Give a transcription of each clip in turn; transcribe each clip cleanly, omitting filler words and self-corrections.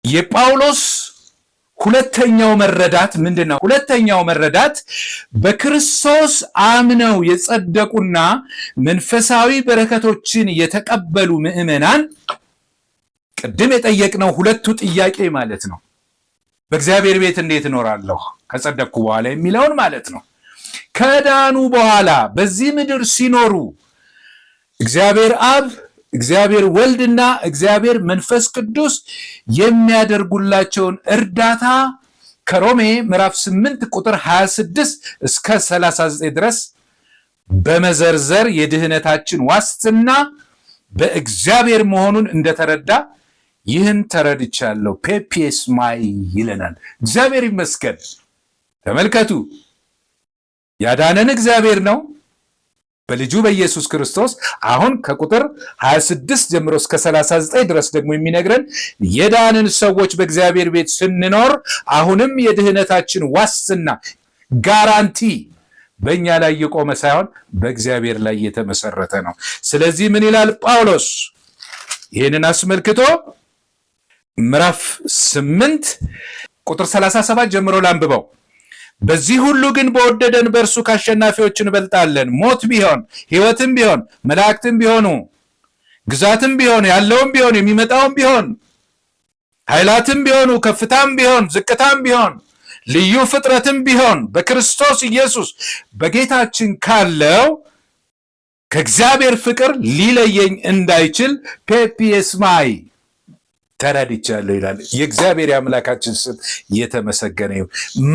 የጳውሎስ ሁለተኛው መረዳት ምንድነው? ሁለተኛው መረዳት በክርስቶስ አምነው የጸደቁና መንፈሳዊ በረከቶችን የተቀበሉ ምዕመናን ቅድም የጠየቅነው ሁለቱ ጥያቄ ማለት ነው። በእግዚአብሔር ቤት እንዴት እኖራለሁ ከጸደቅኩ በኋላ የሚለውን ማለት ነው። ከዳኑ በኋላ በዚህ ምድር ሲኖሩ እግዚአብሔር አብ፣ እግዚአብሔር ወልድና እግዚአብሔር መንፈስ ቅዱስ የሚያደርጉላቸውን እርዳታ ከሮሜ ምዕራፍ 8 ቁጥር 26 እስከ 39 ድረስ በመዘርዘር የድህነታችን ዋስትና በእግዚአብሔር መሆኑን እንደተረዳ ይህን ተረድቻለሁ ፔፒስ ማይ ይለናል። እግዚአብሔር ይመስገን። ተመልከቱ፣ ያዳነን እግዚአብሔር ነው በልጁ በኢየሱስ ክርስቶስ። አሁን ከቁጥር 26 ጀምሮ እስከ 39 ድረስ ደግሞ የሚነግረን የዳንን ሰዎች በእግዚአብሔር ቤት ስንኖር አሁንም የድህነታችን ዋስትና ጋራንቲ በእኛ ላይ የቆመ ሳይሆን በእግዚአብሔር ላይ የተመሰረተ ነው። ስለዚህ ምን ይላል ጳውሎስ ይህንን አስመልክቶ? ምዕራፍ 8 ቁጥር 37 ጀምሮ ላንብበው። በዚህ ሁሉ ግን በወደደን በእርሱ ከአሸናፊዎች እንበልጣለን። ሞት ቢሆን ሕይወትም ቢሆን መላእክትም ቢሆኑ ግዛትም ቢሆን ያለውም ቢሆን የሚመጣውም ቢሆን ኃይላትም ቢሆኑ ከፍታም ቢሆን ዝቅታም ቢሆን ልዩ ፍጥረትም ቢሆን በክርስቶስ ኢየሱስ በጌታችን ካለው ከእግዚአብሔር ፍቅር ሊለየኝ እንዳይችል ፔፒስ ማይ ተረድቻለሁ ይላል። የእግዚአብሔር የአምላካችን ስም የተመሰገነ ይሁን።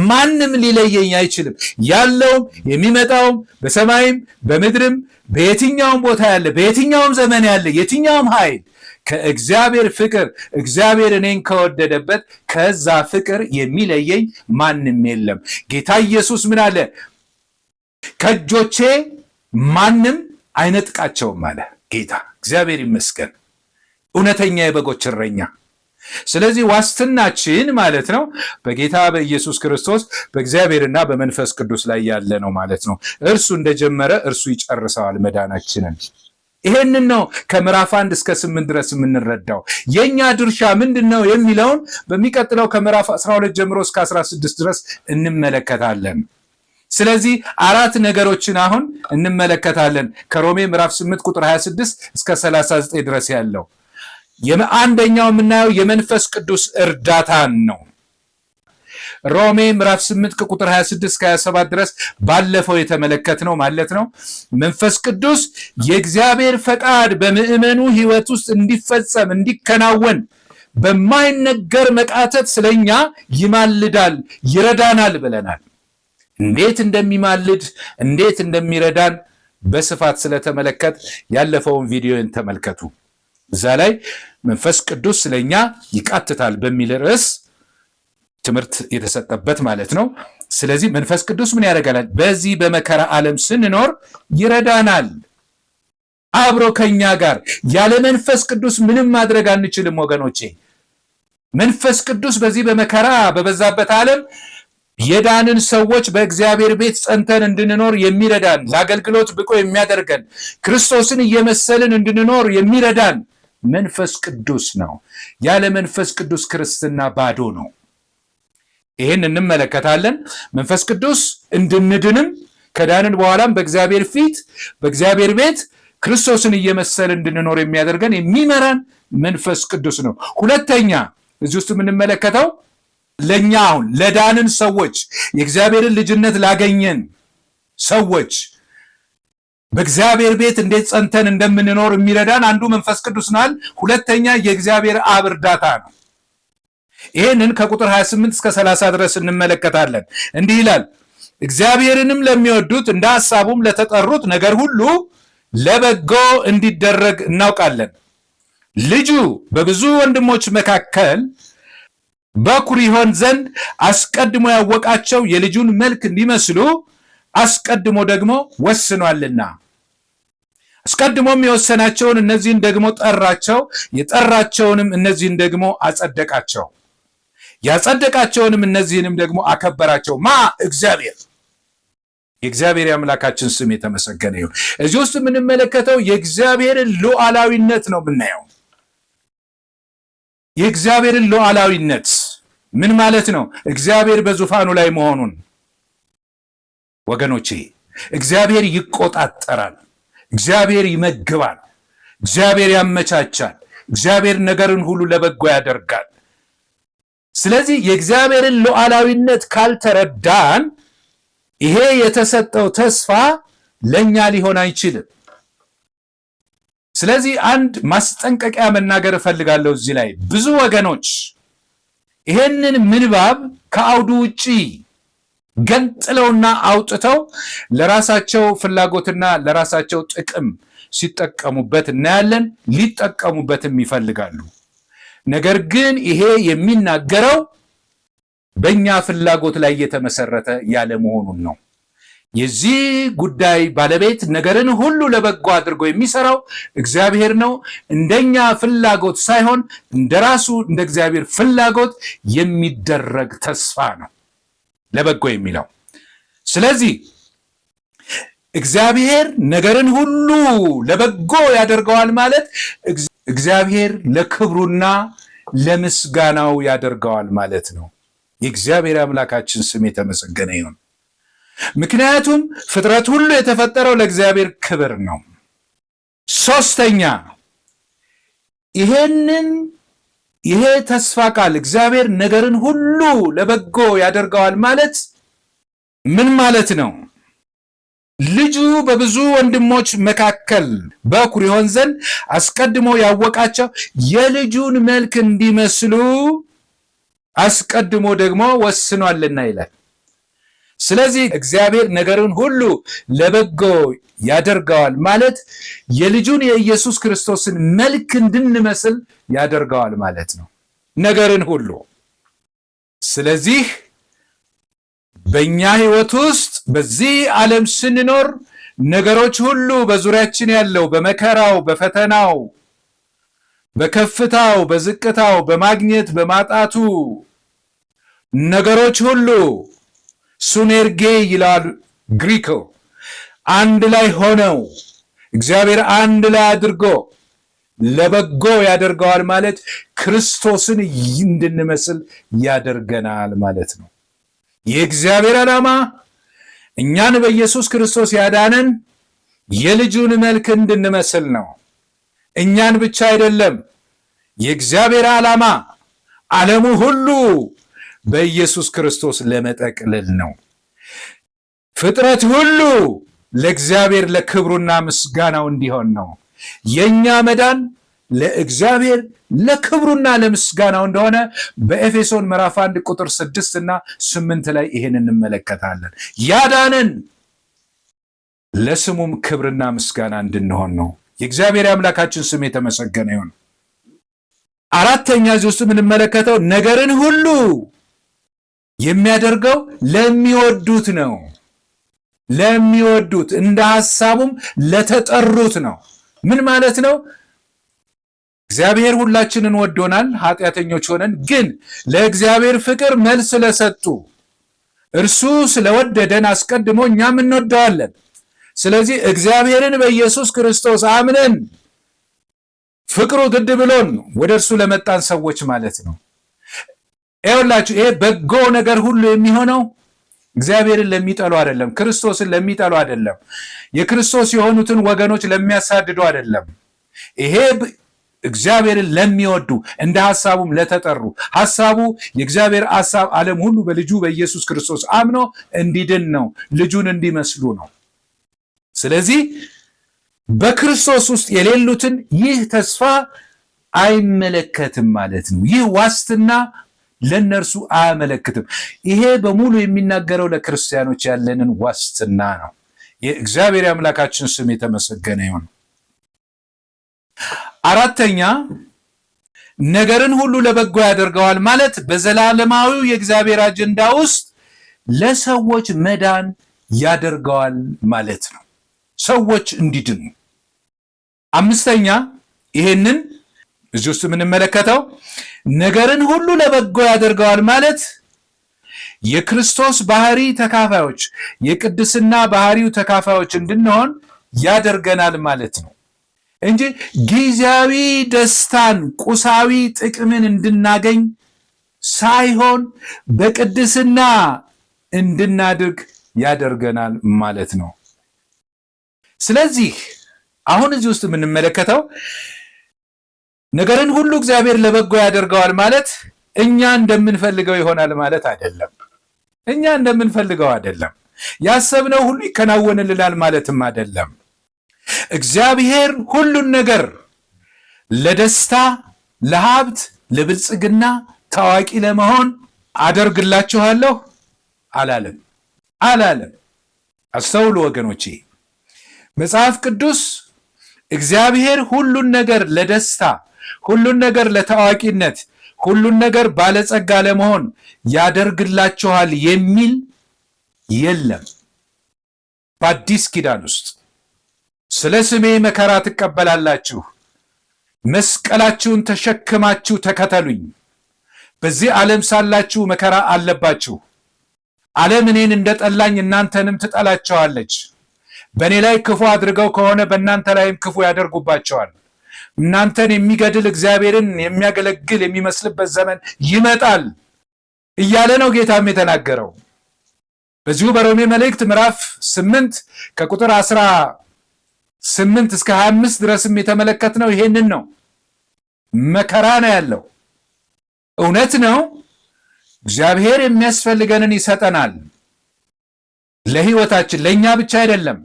ማንም ሊለየኝ አይችልም። ያለውም የሚመጣውም በሰማይም በምድርም በየትኛውም ቦታ ያለ በየትኛውም ዘመን ያለ የትኛውም ኃይል ከእግዚአብሔር ፍቅር እግዚአብሔር እኔን ከወደደበት ከዛ ፍቅር የሚለየኝ ማንም የለም። ጌታ ኢየሱስ ምን አለ? ከእጆቼ ማንም አይነጥቃቸውም አለ ጌታ። እግዚአብሔር ይመስገን። እውነተኛ የበጎች እረኛ። ስለዚህ ዋስትናችን ማለት ነው በጌታ በኢየሱስ ክርስቶስ በእግዚአብሔርና በመንፈስ ቅዱስ ላይ ያለ ነው ማለት ነው። እርሱ እንደጀመረ እርሱ ይጨርሰዋል መዳናችንን። ይሄንን ነው ከምዕራፍ 1 እስከ 8 ድረስ የምንረዳው። የኛ ድርሻ ምንድነው የሚለውን በሚቀጥለው ከምዕራፍ 12 ጀምሮ እስከ 16 ድረስ እንመለከታለን። ስለዚህ 4 ነገሮችን አሁን እንመለከታለን ከሮሜ ምዕራፍ 8 ቁጥር 26 እስከ 39 ድረስ ያለው። አንደኛው የምናየው የመንፈስ ቅዱስ እርዳታን ነው። ሮሜ ምዕራፍ 8 ከቁጥር 26 እስከ 27 ድረስ ባለፈው የተመለከትነው ማለት ነው። መንፈስ ቅዱስ የእግዚአብሔር ፈቃድ በምዕመኑ ሕይወት ውስጥ እንዲፈጸም እንዲከናወን በማይነገር መቃተት ስለኛ ይማልዳል፣ ይረዳናል ብለናል። እንዴት እንደሚማልድ እንዴት እንደሚረዳን በስፋት ስለተመለከት ያለፈውን ቪዲዮን ተመልከቱ። እዛ ላይ መንፈስ ቅዱስ ስለኛ ይቃትታል በሚል ርዕስ ትምህርት የተሰጠበት ማለት ነው። ስለዚህ መንፈስ ቅዱስ ምን ያደርጋል? በዚህ በመከራ ዓለም ስንኖር ይረዳናል። አብሮ ከኛ ጋር ያለ መንፈስ ቅዱስ ምንም ማድረግ አንችልም ወገኖቼ። መንፈስ ቅዱስ በዚህ በመከራ በበዛበት ዓለም የዳንን ሰዎች በእግዚአብሔር ቤት ጸንተን እንድንኖር የሚረዳን፣ ለአገልግሎት ብቁ የሚያደርገን፣ ክርስቶስን እየመሰልን እንድንኖር የሚረዳን መንፈስ ቅዱስ ነው። ያለ መንፈስ ቅዱስ ክርስትና ባዶ ነው። ይህን እንመለከታለን። መንፈስ ቅዱስ እንድንድንም ከዳንን በኋላም በእግዚአብሔር ፊት በእግዚአብሔር ቤት ክርስቶስን እየመሰልን እንድንኖር የሚያደርገን የሚመራን መንፈስ ቅዱስ ነው። ሁለተኛ እዚህ ውስጥ የምንመለከተው ለኛ አሁን ለዳንን ሰዎች የእግዚአብሔርን ልጅነት ላገኘን ሰዎች በእግዚአብሔር ቤት እንዴት ጸንተን እንደምንኖር የሚረዳን አንዱ መንፈስ ቅዱስ ነው። ሁለተኛ የእግዚአብሔር አብ እርዳታ ነው። ይህንን ከቁጥር 28 እስከ 30 ድረስ እንመለከታለን። እንዲህ ይላል፣ እግዚአብሔርንም ለሚወዱት እንደ ሐሳቡም ለተጠሩት ነገር ሁሉ ለበጎ እንዲደረግ እናውቃለን። ልጁ በብዙ ወንድሞች መካከል በኩር ይሆን ዘንድ አስቀድሞ ያወቃቸው የልጁን መልክ እንዲመስሉ አስቀድሞ ደግሞ ወስኗልና፣ አስቀድሞም የወሰናቸውን እነዚህን ደግሞ ጠራቸው፣ የጠራቸውንም እነዚህን ደግሞ አጸደቃቸው፣ ያጸደቃቸውንም እነዚህንም ደግሞ አከበራቸው። ማ? እግዚአብሔር። የእግዚአብሔር የአምላካችን ስም የተመሰገነ ይሁን። እዚህ ውስጥ የምንመለከተው የእግዚአብሔርን ሉዓላዊነት ነው የምናየው። የእግዚአብሔርን ሉዓላዊነት ምን ማለት ነው? እግዚአብሔር በዙፋኑ ላይ መሆኑን ወገኖቼ፣ እግዚአብሔር ይቆጣጠራል፣ እግዚአብሔር ይመግባል፣ እግዚአብሔር ያመቻቻል፣ እግዚአብሔር ነገርን ሁሉ ለበጎ ያደርጋል። ስለዚህ የእግዚአብሔርን ሉዓላዊነት ካልተረዳን ይሄ የተሰጠው ተስፋ ለኛ ሊሆን አይችልም። ስለዚህ አንድ ማስጠንቀቂያ መናገር እፈልጋለሁ እዚህ ላይ። ብዙ ወገኖች ይሄንን ምንባብ ከአውዱ ውጪ ገንጥለውና አውጥተው ለራሳቸው ፍላጎትና ለራሳቸው ጥቅም ሲጠቀሙበት እናያለን። ሊጠቀሙበትም ይፈልጋሉ። ነገር ግን ይሄ የሚናገረው በእኛ ፍላጎት ላይ የተመሰረተ ያለ መሆኑን ነው። የዚህ ጉዳይ ባለቤት ነገርን ሁሉ ለበጎ አድርጎ የሚሰራው እግዚአብሔር ነው። እንደኛ ፍላጎት ሳይሆን እንደራሱ እንደ እግዚአብሔር ፍላጎት የሚደረግ ተስፋ ነው ለበጎ የሚለው። ስለዚህ እግዚአብሔር ነገርን ሁሉ ለበጎ ያደርገዋል ማለት እግዚአብሔር ለክብሩና ለምስጋናው ያደርገዋል ማለት ነው። የእግዚአብሔር አምላካችን ስም የተመሰገነ ይሁን። ምክንያቱም ፍጥረት ሁሉ የተፈጠረው ለእግዚአብሔር ክብር ነው። ሶስተኛ ይሄ ተስፋ ቃል እግዚአብሔር ነገርን ሁሉ ለበጎ ያደርገዋል ማለት ምን ማለት ነው? ልጁ በብዙ ወንድሞች መካከል በኩር ይሆን ዘንድ አስቀድሞ ያወቃቸው የልጁን መልክ እንዲመስሉ አስቀድሞ ደግሞ ወስኗልና ይላል። ስለዚህ እግዚአብሔር ነገርን ሁሉ ለበጎ ያደርገዋል ማለት የልጁን የኢየሱስ ክርስቶስን መልክ እንድንመስል ያደርገዋል ማለት ነው፣ ነገርን ሁሉ። ስለዚህ በእኛ ሕይወት ውስጥ በዚህ ዓለም ስንኖር ነገሮች ሁሉ በዙሪያችን ያለው በመከራው፣ በፈተናው፣ በከፍታው፣ በዝቅታው፣ በማግኘት በማጣቱ ነገሮች ሁሉ ሱኔርጌ ይላል ግሪኮ አንድ ላይ ሆነው እግዚአብሔር አንድ ላይ አድርጎ ለበጎ ያደርገዋል ማለት ክርስቶስን እንድንመስል ያደርገናል ማለት ነው። የእግዚአብሔር ዓላማ እኛን በኢየሱስ ክርስቶስ ያዳነን የልጁን መልክ እንድንመስል ነው። እኛን ብቻ አይደለም። የእግዚአብሔር ዓላማ ዓለሙ ሁሉ በኢየሱስ ክርስቶስ ለመጠቅለል ነው። ፍጥረት ሁሉ ለእግዚአብሔር ለክብሩና ምስጋናው እንዲሆን ነው። የኛ መዳን ለእግዚአብሔር ለክብሩና ለምስጋናው እንደሆነ በኤፌሶን ምዕራፍ 1 ቁጥር 6 እና 8 ላይ ይሄን እንመለከታለን። ያዳነን ለስሙም ክብርና ምስጋና እንድንሆን ነው። የእግዚአብሔር አምላካችን ስም የተመሰገነ ይሁን። አራተኛ እዚህ ውስጥ የምንመለከተው ነገርን ሁሉ የሚያደርገው ለሚወዱት ነው። ለሚወዱት እንደ ሐሳቡም ለተጠሩት ነው። ምን ማለት ነው? እግዚአብሔር ሁላችንን ወዶናል፣ ኃጢአተኞች ሆነን፣ ግን ለእግዚአብሔር ፍቅር መልስ ስለሰጡ እርሱ ስለወደደን አስቀድሞ እኛም እንወደዋለን። ስለዚህ እግዚአብሔርን በኢየሱስ ክርስቶስ አምነን ፍቅሩ ግድ ብሎን ወደ እርሱ ለመጣን ሰዎች ማለት ነው። ይኸውላችሁ ይሄ በጎ ነገር ሁሉ የሚሆነው እግዚአብሔርን ለሚጠሉ አይደለም፣ ክርስቶስን ለሚጠሉ አይደለም፣ የክርስቶስ የሆኑትን ወገኖች ለሚያሳድዱ አይደለም። ይሄ እግዚአብሔርን ለሚወዱ እንደ ሐሳቡም ለተጠሩ፣ ሐሳቡ የእግዚአብሔር ሐሳብ ዓለም ሁሉ በልጁ በኢየሱስ ክርስቶስ አምኖ እንዲድን ነው፣ ልጁን እንዲመስሉ ነው። ስለዚህ በክርስቶስ ውስጥ የሌሉትን ይህ ተስፋ አይመለከትም ማለት ነው። ይህ ዋስትና ለነርሱ አያመለክትም። ይሄ በሙሉ የሚናገረው ለክርስቲያኖች ያለንን ዋስትና ነው። የእግዚአብሔር አምላካችን ስም የተመሰገነ ይሁን። አራተኛ ነገርን ሁሉ ለበጎ ያደርገዋል ማለት በዘላለማዊው የእግዚአብሔር አጀንዳ ውስጥ ለሰዎች መዳን ያደርገዋል ማለት ነው፣ ሰዎች እንዲድኑ። አምስተኛ ይሄንን እዚህ ውስጥ የምንመለከተው ነገርን ሁሉ ለበጎ ያደርገዋል ማለት የክርስቶስ ባህሪ ተካፋዮች፣ የቅድስና ባህሪው ተካፋዮች እንድንሆን ያደርገናል ማለት ነው። እንጂ ጊዜያዊ ደስታን ቁሳዊ ጥቅምን እንድናገኝ ሳይሆን በቅድስና እንድናድግ ያደርገናል ማለት ነው። ስለዚህ አሁን እዚህ ውስጥ የምንመለከተው ነገርን ሁሉ እግዚአብሔር ለበጎ ያደርገዋል ማለት እኛ እንደምንፈልገው ይሆናል ማለት አይደለም። እኛ እንደምንፈልገው አይደለም። ያሰብነው ሁሉ ይከናወንልናል ማለትም አይደለም። እግዚአብሔር ሁሉን ነገር ለደስታ፣ ለሀብት፣ ለብልጽግና፣ ታዋቂ ለመሆን አደርግላችኋለሁ አላለም። አስተውሉ ወገኖቼ፣ መጽሐፍ ቅዱስ እግዚአብሔር ሁሉን ነገር ለደስታ፣ ሁሉን ነገር ለታዋቂነት፣ ሁሉን ነገር ባለጸጋ ለመሆን ያደርግላችኋል የሚል የለም። በአዲስ ኪዳን ውስጥ ስለ ስሜ መከራ ትቀበላላችሁ፣ መስቀላችሁን ተሸክማችሁ ተከተሉኝ፣ በዚህ ዓለም ሳላችሁ መከራ አለባችሁ፣ ዓለም እኔን እንደጠላኝ እናንተንም ትጠላቸዋለች፣ በእኔ ላይ ክፉ አድርገው ከሆነ በእናንተ ላይም ክፉ ያደርጉባቸዋል፣ እናንተን የሚገድል እግዚአብሔርን የሚያገለግል የሚመስልበት ዘመን ይመጣል እያለ ነው ጌታም የተናገረው። በዚሁ በሮሜ መልእክት ምዕራፍ 8 ከቁጥር 18 እስከ 25 ድረስም የተመለከትነው ይሄንን ነው። መከራ ነው ያለው። እውነት ነው፣ እግዚአብሔር የሚያስፈልገንን ይሰጠናል ለሕይወታችን፣ ለእኛ ብቻ አይደለም።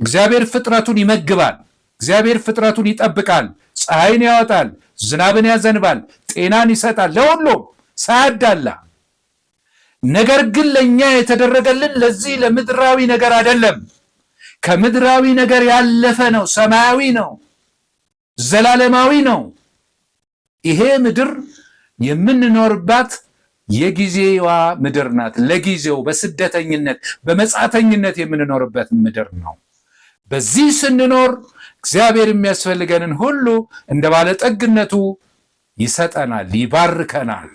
እግዚአብሔር ፍጥረቱን ይመግባል፣ እግዚአብሔር ፍጥረቱን ይጠብቃል፣ ፀሐይን ያወጣል፣ ዝናብን ያዘንባል፣ ጤናን ይሰጣል ለሁሉም ሳያዳላ። ነገር ግን ለእኛ የተደረገልን ለዚህ ለምድራዊ ነገር አይደለም። ከምድራዊ ነገር ያለፈ ነው፣ ሰማያዊ ነው፣ ዘላለማዊ ነው። ይሄ ምድር የምንኖርባት የጊዜዋ ምድር ናት። ለጊዜው በስደተኝነት በመጻተኝነት የምንኖርበት ምድር ነው። በዚህ ስንኖር እግዚአብሔር የሚያስፈልገንን ሁሉ እንደ ባለጠግነቱ ይሰጠናል፣ ይባርከናል።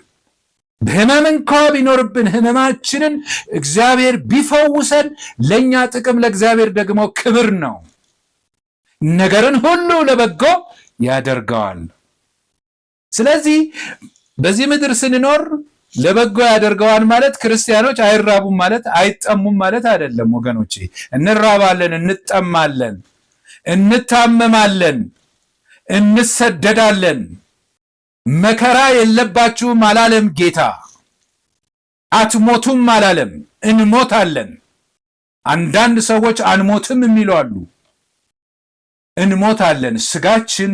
በሕመም እንኳ ቢኖርብን ሕመማችንን እግዚአብሔር ቢፈውሰን ለእኛ ጥቅም፣ ለእግዚአብሔር ደግሞ ክብር ነው። ነገርን ሁሉ ለበጎ ያደርገዋል። ስለዚህ በዚህ ምድር ስንኖር ለበጎ ያደርገዋል ማለት ክርስቲያኖች አይራቡም ማለት አይጠሙም ማለት አይደለም ወገኖቼ። እንራባለን፣ እንጠማለን፣ እንታመማለን፣ እንሰደዳለን። መከራ የለባችሁም አላለም ጌታ። አትሞቱም አላለም፣ እንሞታለን። አንዳንድ ሰዎች አንሞትም የሚሉ አሉ። እንሞታለን፣ ስጋችን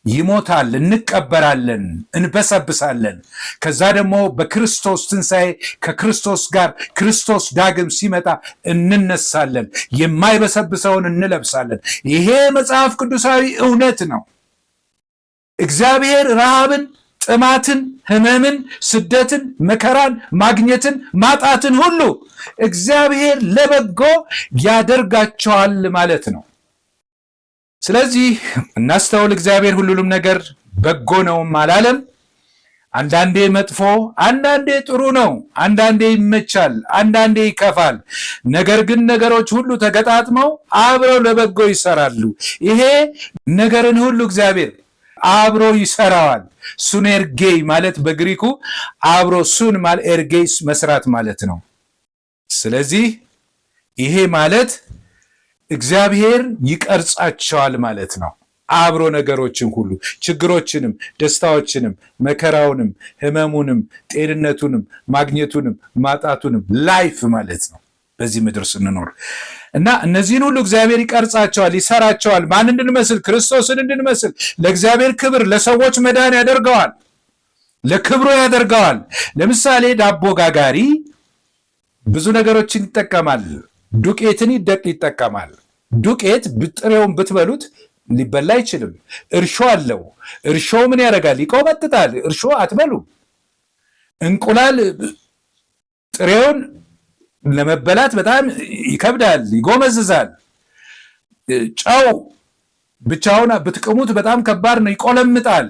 ይሞታል፣ እንቀበራለን፣ እንበሰብሳለን። ከዛ ደግሞ በክርስቶስ ትንሣኤ ከክርስቶስ ጋር ክርስቶስ ዳግም ሲመጣ እንነሳለን፣ የማይበሰብሰውን እንለብሳለን። ይሄ መጽሐፍ ቅዱሳዊ እውነት ነው። እግዚአብሔር ረሃብን፣ ጥማትን፣ ሕመምን፣ ስደትን፣ መከራን፣ ማግኘትን፣ ማጣትን ሁሉ እግዚአብሔር ለበጎ ያደርጋቸዋል ማለት ነው። ስለዚህ እናስተውል። እግዚአብሔር ሁሉንም ነገር በጎ ነውም አላለም። አንዳንዴ መጥፎ፣ አንዳንዴ ጥሩ ነው፣ አንዳንዴ ይመቻል፣ አንዳንዴ ይከፋል። ነገር ግን ነገሮች ሁሉ ተገጣጥመው አብረው ለበጎ ይሰራሉ። ይሄ ነገርን ሁሉ እግዚአብሔር አብሮ ይሰራዋል። ሱኔርጌይ ማለት በግሪኩ አብሮ ሱን ማለት ኤርጌይስ መስራት ማለት ነው። ስለዚህ ይሄ ማለት እግዚአብሔር ይቀርጻቸዋል ማለት ነው። አብሮ ነገሮችን ሁሉ ችግሮችንም፣ ደስታዎችንም፣ መከራውንም፣ ሕመሙንም፣ ጤንነቱንም፣ ማግኘቱንም፣ ማጣቱንም ላይፍ ማለት ነው በዚህ ምድር ስንኖር እና እነዚህን ሁሉ እግዚአብሔር ይቀርጻቸዋል፣ ይሰራቸዋል። ማን እንድንመስል? ክርስቶስን እንድንመስል። ለእግዚአብሔር ክብር፣ ለሰዎች መዳን ያደርገዋል፣ ለክብሩ ያደርገዋል። ለምሳሌ ዳቦ ጋጋሪ ብዙ ነገሮችን ይጠቀማል። ዱቄትን ይጠቀማል። ዱቄት ጥሬውን ብትበሉት ሊበላ አይችልም። እርሾ አለው። እርሾ ምን ያደርጋል? ይቆመጥጣል። እርሾ አትበሉም። እንቁላል ጥሬውን ለመበላት በጣም ይከብዳል፣ ይጎመዝዛል። ጨው ብቻውን ብትቅሙት በጣም ከባድ ነው፣ ይቆለምጣል።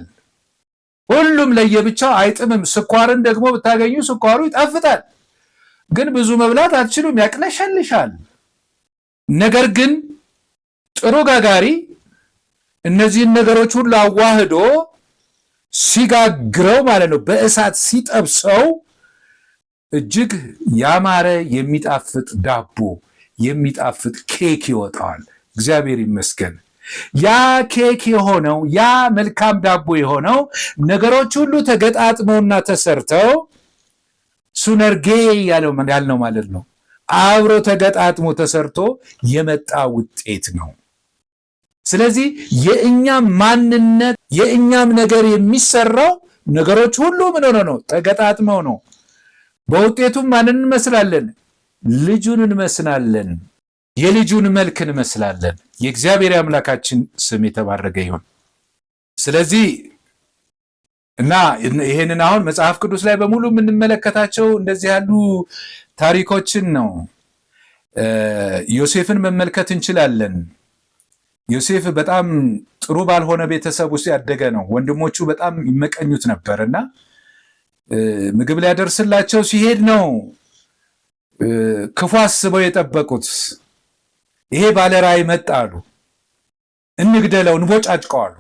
ሁሉም ለየብቻው አይጥምም። ስኳርን ደግሞ ብታገኙ ስኳሩ ይጣፍጣል፣ ግን ብዙ መብላት አትችሉም፣ ያቅለሸልሻል። ነገር ግን ጥሩ ጋጋሪ እነዚህን ነገሮች ሁሉ አዋህዶ ሲጋግረው ማለት ነው፣ በእሳት ሲጠብሰው እጅግ ያማረ የሚጣፍጥ ዳቦ የሚጣፍጥ ኬክ ይወጣዋል። እግዚአብሔር ይመስገን። ያ ኬክ የሆነው ያ መልካም ዳቦ የሆነው ነገሮች ሁሉ ተገጣጥመውና ተሰርተው ሱነርጌ ያልነው ማለት ነው፣ አብሮ ተገጣጥሞ ተሰርቶ የመጣ ውጤት ነው። ስለዚህ የእኛም ማንነት የእኛም ነገር የሚሰራው ነገሮች ሁሉ ምን ሆነ ነው? ተገጣጥመው ነው። በውጤቱም ማንን እንመስላለን? ልጁን እንመስላለን። የልጁን መልክ እንመስላለን። የእግዚአብሔር አምላካችን ስም የተባረከ ይሁን። ስለዚህ እና ይሄንን አሁን መጽሐፍ ቅዱስ ላይ በሙሉ የምንመለከታቸው እንደዚህ ያሉ ታሪኮችን ነው። ዮሴፍን መመልከት እንችላለን። ዮሴፍ በጣም ጥሩ ባልሆነ ቤተሰብ ውስጥ ያደገ ነው። ወንድሞቹ በጣም ይመቀኙት ነበር እና ምግብ ሊያደርስላቸው ሲሄድ ነው ክፉ አስበው የጠበቁት። ይሄ ባለራእይ መጣ አሉ፣ እንግደለው፣ እንቦጫጭቀው አሉ።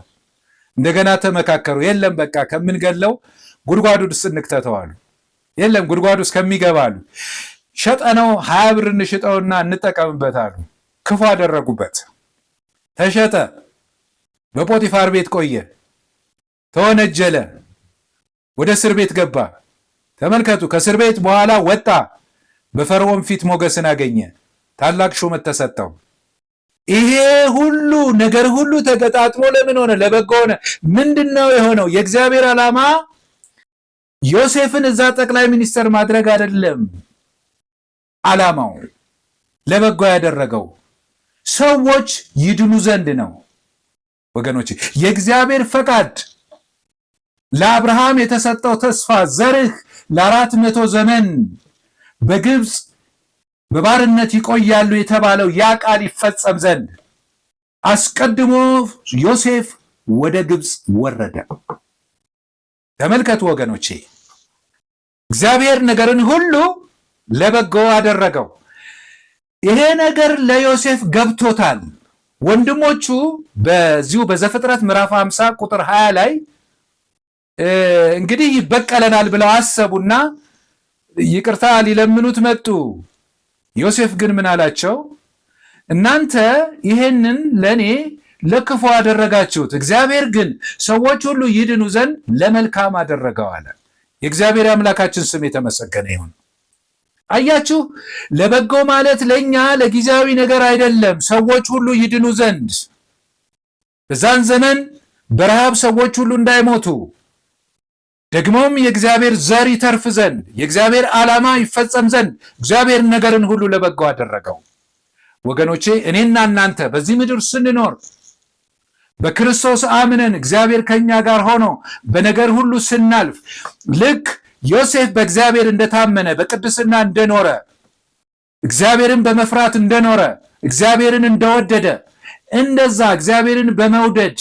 እንደገና ተመካከሩ። የለም በቃ ከምንገለው ጉድጓዱ ውስጥ እንክተተው አሉ። የለም ጉድጓዱ ውስጥ ከሚገባ አሉ ሸጠነው 20 ብር እንሽጠውና እንጠቀምበት አሉ። ክፉ አደረጉበት። ተሸጠ። በጶጢፋር ቤት ቆየ። ተወነጀለ። ወደ እስር ቤት ገባ። ተመልከቱ፣ ከእስር ቤት በኋላ ወጣ። በፈርዖን ፊት ሞገስን አገኘ። ታላቅ ሹመት ተሰጠው። ይሄ ሁሉ ነገር ሁሉ ተገጣጥሞ ለምን ሆነ? ለበጎ ሆነ። ምንድነው የሆነው? የእግዚአብሔር ዓላማ ዮሴፍን እዛ ጠቅላይ ሚኒስተር ማድረግ አይደለም። ዓላማው ለበጎ ያደረገው ሰዎች ይድኑ ዘንድ ነው። ወገኖች፣ የእግዚአብሔር ፈቃድ ለአብርሃም የተሰጠው ተስፋ ዘርህ ለ400 ዘመን በግብፅ በባርነት ይቆያሉ የተባለው ያ ቃል ይፈጸም ዘንድ አስቀድሞ ዮሴፍ ወደ ግብፅ ወረደ። ተመልከቱ ወገኖቼ፣ እግዚአብሔር ነገርን ሁሉ ለበጎ አደረገው። ይሄ ነገር ለዮሴፍ ገብቶታል። ወንድሞቹ በዚሁ በዘፍጥረት ምዕራፍ 50 ቁጥር 20 ላይ እንግዲህ ይበቀለናል ብለው አሰቡና ይቅርታ ሊለምኑት መጡ። ዮሴፍ ግን ምን አላቸው? እናንተ ይሄንን ለኔ ለክፉ አደረጋችሁት፣ እግዚአብሔር ግን ሰዎች ሁሉ ይድኑ ዘንድ ለመልካም አደረገው አለ። የእግዚአብሔር አምላካችን ስም የተመሰገነ ይሁን። አያችሁ፣ ለበጎ ማለት ለኛ ለጊዜያዊ ነገር አይደለም፣ ሰዎች ሁሉ ይድኑ ዘንድ፣ በዛን ዘመን በረሃብ ሰዎች ሁሉ እንዳይሞቱ፣ ደግሞም የእግዚአብሔር ዘር ይተርፍ ዘንድ፣ የእግዚአብሔር ዓላማ ይፈጸም ዘንድ እግዚአብሔር ነገርን ሁሉ ለበጎ አደረገው። ወገኖቼ፣ እኔና እናንተ በዚህ ምድር ስንኖር በክርስቶስ አምነን እግዚአብሔር ከኛ ጋር ሆኖ በነገር ሁሉ ስናልፍ ልክ ዮሴፍ በእግዚአብሔር እንደታመነ በቅድስና እንደኖረ እግዚአብሔርን በመፍራት እንደኖረ እግዚአብሔርን እንደወደደ እንደዛ እግዚአብሔርን በመውደድ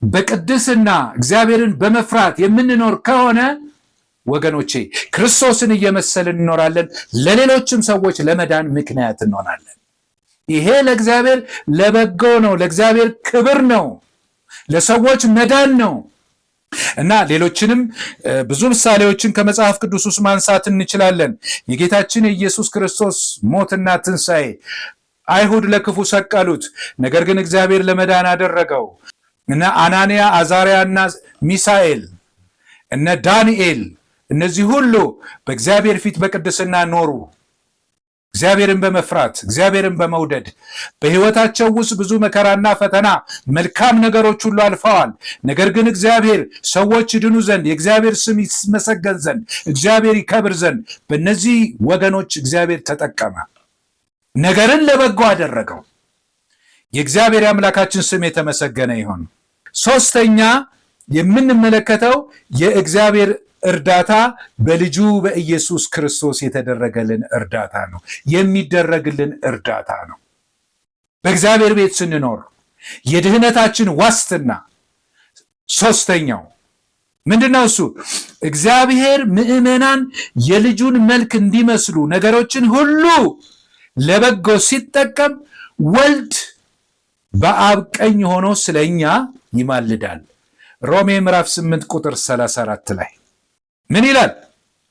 በቅድስና እግዚአብሔርን በመፍራት የምንኖር ከሆነ ወገኖቼ ክርስቶስን እየመሰልን እንኖራለን። ለሌሎችም ሰዎች ለመዳን ምክንያት እንሆናለን። ይሄ ለእግዚአብሔር ለበጎ ነው፣ ለእግዚአብሔር ክብር ነው፣ ለሰዎች መዳን ነው። እና ሌሎችንም ብዙ ምሳሌዎችን ከመጽሐፍ ቅዱስ ውስጥ ማንሳት እንችላለን። የጌታችን የኢየሱስ ክርስቶስ ሞትና ትንሣኤ አይሁድ ለክፉ ሰቀሉት፣ ነገር ግን እግዚአብሔር ለመዳን አደረገው። እነ አናንያ፣ አዛርያ እና ሚሳኤል እነ ዳንኤል እነዚህ ሁሉ በእግዚአብሔር ፊት በቅድስና ኖሩ። እግዚአብሔርን በመፍራት እግዚአብሔርን በመውደድ በሕይወታቸው ውስጥ ብዙ መከራና ፈተና መልካም ነገሮች ሁሉ አልፈዋል። ነገር ግን እግዚአብሔር ሰዎች ይድኑ ዘንድ የእግዚአብሔር ስም ይመሰገን ዘንድ እግዚአብሔር ይከብር ዘንድ በእነዚህ ወገኖች እግዚአብሔር ተጠቀመ፣ ነገርን ለበጎ አደረገው። የእግዚአብሔር አምላካችን ስም የተመሰገነ ይሁን። ሶስተኛ የምንመለከተው የእግዚአብሔር እርዳታ በልጁ በኢየሱስ ክርስቶስ የተደረገልን እርዳታ ነው። የሚደረግልን እርዳታ ነው። በእግዚአብሔር ቤት ስንኖር የድህነታችን ዋስትና ሶስተኛው ምንድነው? እሱ እግዚአብሔር ምዕመናን የልጁን መልክ እንዲመስሉ ነገሮችን ሁሉ ለበጎ ሲጠቀም ወልድ በአብ ቀኝ ሆኖ ስለኛ ይማልዳል። ሮሜ ምዕራፍ 8 ቁጥር 34 ላይ ምን ይላል?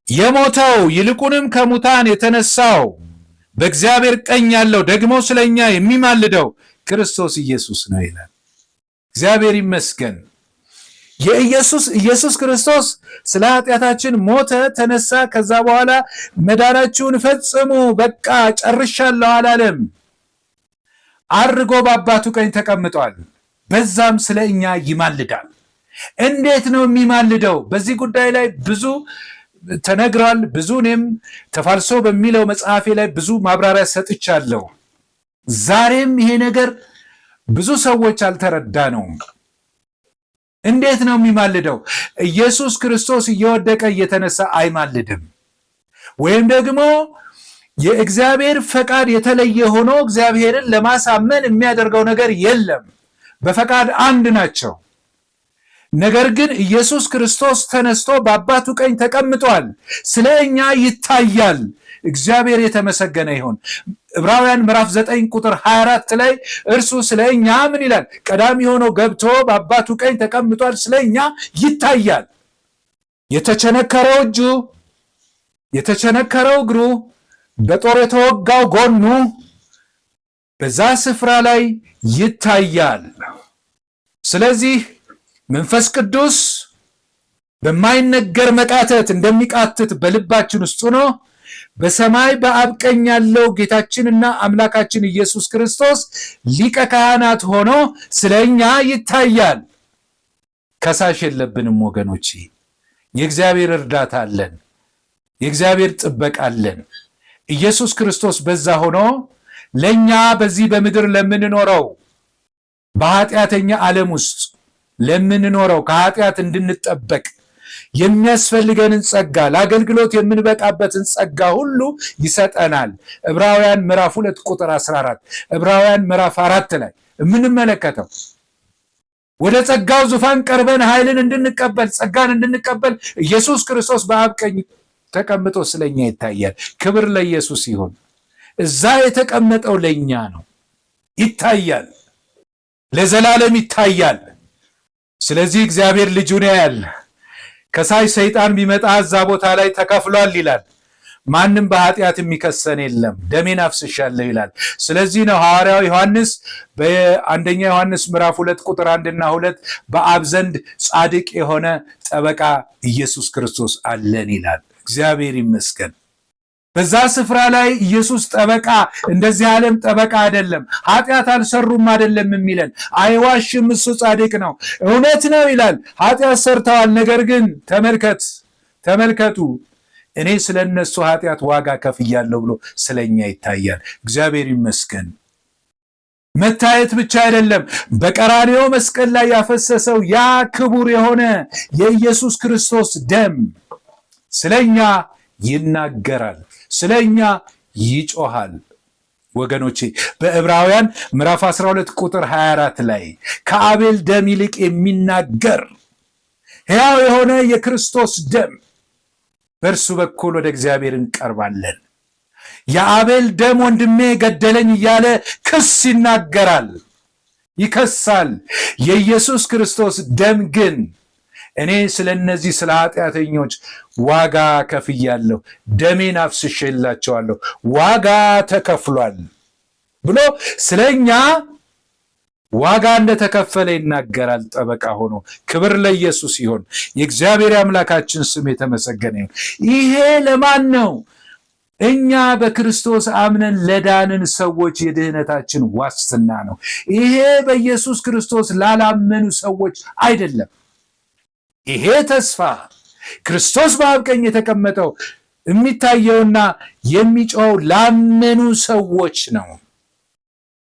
የሞተው ይልቁንም ከሙታን የተነሳው በእግዚአብሔር ቀኝ ያለው ደግሞ ስለኛ የሚማልደው ክርስቶስ ኢየሱስ ነው ይላል። እግዚአብሔር ይመስገን። ኢየሱስ ክርስቶስ ስለ ኃጢአታችን ሞተ፣ ተነሳ። ከዛ በኋላ መዳናችሁን ፈጽሙ፣ በቃ ጨርሻለሁ አላለም። አርጎ በአባቱ ቀኝ ተቀምጧል። በዛም ስለ እኛ ይማልዳል። እንዴት ነው የሚማልደው? በዚህ ጉዳይ ላይ ብዙ ተነግሯል። ብዙ እኔም ተፋልሶ በሚለው መጽሐፌ ላይ ብዙ ማብራሪያ ሰጥቻለሁ። ዛሬም ይሄ ነገር ብዙ ሰዎች አልተረዳነውም። እንዴት ነው የሚማልደው? ኢየሱስ ክርስቶስ እየወደቀ እየተነሳ አይማልድም። ወይም ደግሞ የእግዚአብሔር ፈቃድ የተለየ ሆኖ እግዚአብሔርን ለማሳመን የሚያደርገው ነገር የለም። በፈቃድ አንድ ናቸው። ነገር ግን ኢየሱስ ክርስቶስ ተነስቶ በአባቱ ቀኝ ተቀምጧል። ስለ እኛ ይታያል። እግዚአብሔር የተመሰገነ ይሁን። ዕብራውያን ምዕራፍ 9 ቁጥር 24 ላይ እርሱ ስለ እኛ ምን ይላል? ቀዳሚ ሆኖ ገብቶ በአባቱ ቀኝ ተቀምጧል፣ ስለ እኛ ይታያል። የተቸነከረው እጁ፣ የተቸነከረው እግሩ፣ በጦር የተወጋው ጎኑ በዛ ስፍራ ላይ ይታያል። ስለዚህ መንፈስ ቅዱስ በማይነገር መቃተት እንደሚቃትት በልባችን ውስጥ ሆኖ በሰማይ በአብ ቀኝ ያለው ጌታችንና አምላካችን ኢየሱስ ክርስቶስ ሊቀ ካህናት ሆኖ ስለኛ ይታያል። ከሳሽ የለብንም ወገኖቼ። የእግዚአብሔር እርዳታ አለን። የእግዚአብሔር ጥበቃ አለን። ኢየሱስ ክርስቶስ በዛ ሆኖ ለኛ በዚህ በምድር ለምንኖረው በኃጢአተኛ ዓለም ውስጥ ለምንኖረው ከኃጢአት እንድንጠበቅ የሚያስፈልገንን ጸጋ፣ ለአገልግሎት የምንበቃበትን ጸጋ ሁሉ ይሰጠናል። ዕብራውያን ምዕራፍ 2 ቁጥር 14፣ ዕብራውያን ምዕራፍ 4 ላይ የምንመለከተው ወደ ጸጋው ዙፋን ቀርበን ኃይልን እንድንቀበል፣ ጸጋን እንድንቀበል ኢየሱስ ክርስቶስ በአብ ቀኝ ተቀምጦ ስለኛ ይታያል። ክብር ለኢየሱስ ይሁን። እዛ የተቀመጠው ለኛ ነው። ይታያል፣ ለዘላለም ይታያል። ስለዚህ እግዚአብሔር ልጁን ያያል። ከሳሽ ሰይጣን ቢመጣ እዛ ቦታ ላይ ተከፍሏል ይላል። ማንም በኃጢአት የሚከሰን የለም፣ ደሜን አፍስሻለሁ ይላል። ስለዚህ ነው ሐዋርያው ዮሐንስ በአንደኛ ዮሐንስ ምዕራፍ 2 ቁጥር 1 እና 2 በአብ ዘንድ ጻድቅ የሆነ ጠበቃ ኢየሱስ ክርስቶስ አለን ይላል። እግዚአብሔር ይመስገን። በዛ ስፍራ ላይ ኢየሱስ ጠበቃ፣ እንደዚህ ዓለም ጠበቃ አይደለም። ኃጢአት አልሰሩም አይደለም የሚለን፣ አይዋሽም፣ እሱ ጻድቅ ነው፣ እውነት ነው ይላል። ኃጢአት ሰርተዋል፣ ነገር ግን ተመልከቱ እኔ ስለነሱ ኃጢአት ዋጋ ከፍያለሁ ብሎ ስለኛ ይታያል። እግዚአብሔር ይመስገን። መታየት ብቻ አይደለም፣ በቀራንዮ መስቀል ላይ ያፈሰሰው ያ ክቡር የሆነ የኢየሱስ ክርስቶስ ደም ስለኛ ይናገራል፣ ስለኛ ይጮሃል። ወገኖቼ በዕብራውያን ምዕራፍ 12 ቁጥር 24 ላይ ከአቤል ደም ይልቅ የሚናገር ሕያው የሆነ የክርስቶስ ደም፣ በእርሱ በኩል ወደ እግዚአብሔር እንቀርባለን። የአቤል ደም ወንድሜ ገደለኝ እያለ ክስ ይናገራል፣ ይከሳል። የኢየሱስ ክርስቶስ ደም ግን እኔ ስለ እነዚህ ስለ ኃጢአተኞች ዋጋ ከፍያለሁ፣ ደሜን አፍስሼላቸዋለሁ፣ ዋጋ ተከፍሏል ብሎ ስለኛ ዋጋ እንደተከፈለ ይናገራል ጠበቃ ሆኖ። ክብር ለኢየሱስ ይሁን። የእግዚአብሔር አምላካችን ስም የተመሰገነ ይሁን። ይሄ ለማን ነው? እኛ በክርስቶስ አምነን ለዳንን ሰዎች የድህነታችን ዋስትና ነው። ይሄ በኢየሱስ ክርስቶስ ላላመኑ ሰዎች አይደለም። ይሄ ተስፋ ክርስቶስ በአብ ቀኝ የተቀመጠው የሚታየውና የሚጮኸው ላመኑ ሰዎች ነው።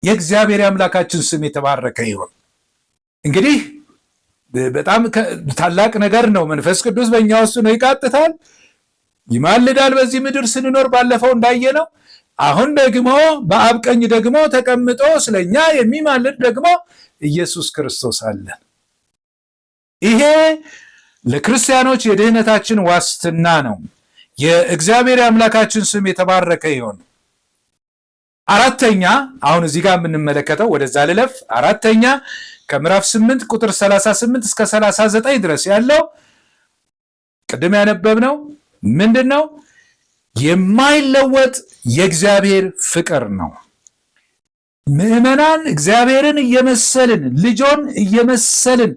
የእግዚአብሔር አምላካችን ስም የተባረከ ይሁን። እንግዲህ በጣም ታላቅ ነገር ነው። መንፈስ ቅዱስ በእኛ ውስጥ ነው፣ ይቃጥታል፣ ይማልዳል። በዚህ ምድር ስንኖር ባለፈው እንዳየነው፣ አሁን ደግሞ በአብ ቀኝ ደግሞ ተቀምጦ ስለኛ የሚማልድ ደግሞ ኢየሱስ ክርስቶስ አለ። ይሄ ለክርስቲያኖች የድህነታችን ዋስትና ነው። የእግዚአብሔር አምላካችን ስም የተባረከ ይሁን። አራተኛ አሁን እዚህ ጋር የምንመለከተው ወደዛ ልለፍ። አራተኛ ከምዕራፍ 8 ቁጥር 38 እስከ 39 ድረስ ያለው ቅድም ያነበብነው ምንድነው? የማይለወጥ የእግዚአብሔር ፍቅር ነው። ምዕመናን እግዚአብሔርን እየመሰልን ልጆን እየመሰልን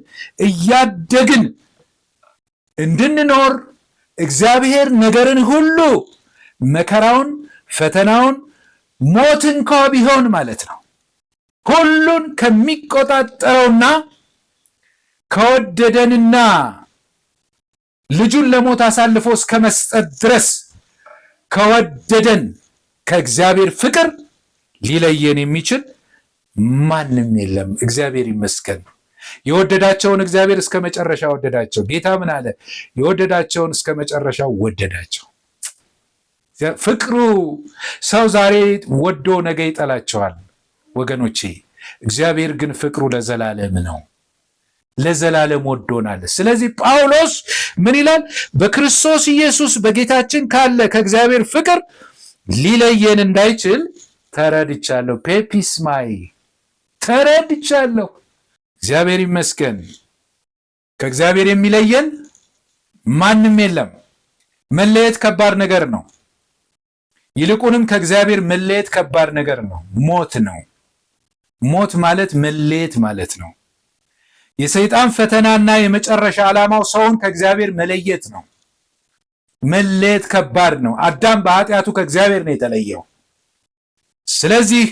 እያደግን እንድንኖር እግዚአብሔር ነገርን ሁሉ መከራውን፣ ፈተናውን፣ ሞት እንኳ ቢሆን ማለት ነው ሁሉን ከሚቆጣጠረውና ከወደደንና ልጁን ለሞት አሳልፎ እስከ መስጠት ድረስ ከወደደን ከእግዚአብሔር ፍቅር ሊለየን የሚችል ማንም የለም። እግዚአብሔር ይመስገን። የወደዳቸውን እግዚአብሔር እስከ መጨረሻ ወደዳቸው። ጌታ ምን አለ? የወደዳቸውን እስከ መጨረሻው ወደዳቸው። ፍቅሩ ሰው ዛሬ ወዶ ነገ ይጠላቸዋል ወገኖቼ። እግዚአብሔር ግን ፍቅሩ ለዘላለም ነው። ለዘላለም ወዶናል። ስለዚህ ጳውሎስ ምን ይላል? በክርስቶስ ኢየሱስ በጌታችን ካለ ከእግዚአብሔር ፍቅር ሊለየን እንዳይችል ተረድቻለሁ። ፔፒስማይ ተረድቻለሁ። እግዚአብሔር ይመስገን። ከእግዚአብሔር የሚለየን ማንም የለም። መለየት ከባድ ነገር ነው። ይልቁንም ከእግዚአብሔር መለየት ከባድ ነገር ነው። ሞት ነው። ሞት ማለት መለየት ማለት ነው። የሰይጣን ፈተናና የመጨረሻ ዓላማው ሰውን ከእግዚአብሔር መለየት ነው። መለየት ከባድ ነው። አዳም በኃጢአቱ ከእግዚአብሔር ነው የተለየው። ስለዚህ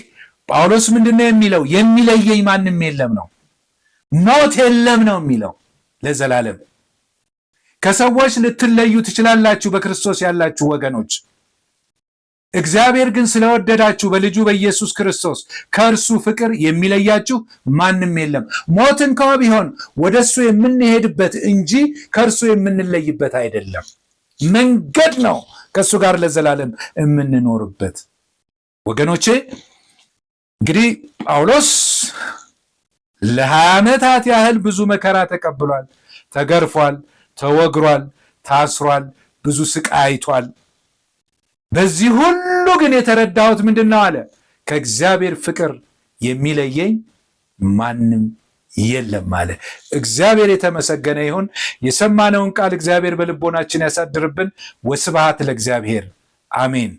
ጳውሎስ ምንድነው የሚለው? የሚለየኝ ማንም የለም ነው። ሞት የለም ነው የሚለው ለዘላለም። ከሰዎች ልትለዩ ትችላላችሁ በክርስቶስ ያላችሁ ወገኖች። እግዚአብሔር ግን ስለወደዳችሁ በልጁ በኢየሱስ ክርስቶስ ከእርሱ ፍቅር የሚለያችሁ ማንም የለም። ሞት እንኳ ቢሆን ወደሱ የምንሄድበት እንጂ ከእርሱ የምንለይበት አይደለም። መንገድ ነው ከእሱ ጋር ለዘላለም የምንኖርበት። ወገኖቼ እንግዲህ ጳውሎስ ለ20 ዓመታት ያህል ብዙ መከራ ተቀብሏል። ተገርፏል፣ ተወግሯል፣ ታስሯል፣ ብዙ ስቃይ አይቷል። በዚህ ሁሉ ግን የተረዳሁት ምንድነው አለ? ከእግዚአብሔር ፍቅር የሚለየኝ ማንም የለም አለ። እግዚአብሔር የተመሰገነ ይሁን። የሰማነውን ቃል እግዚአብሔር በልቦናችን ያሳድርብን። ወስብሐት ለእግዚአብሔር አሜን።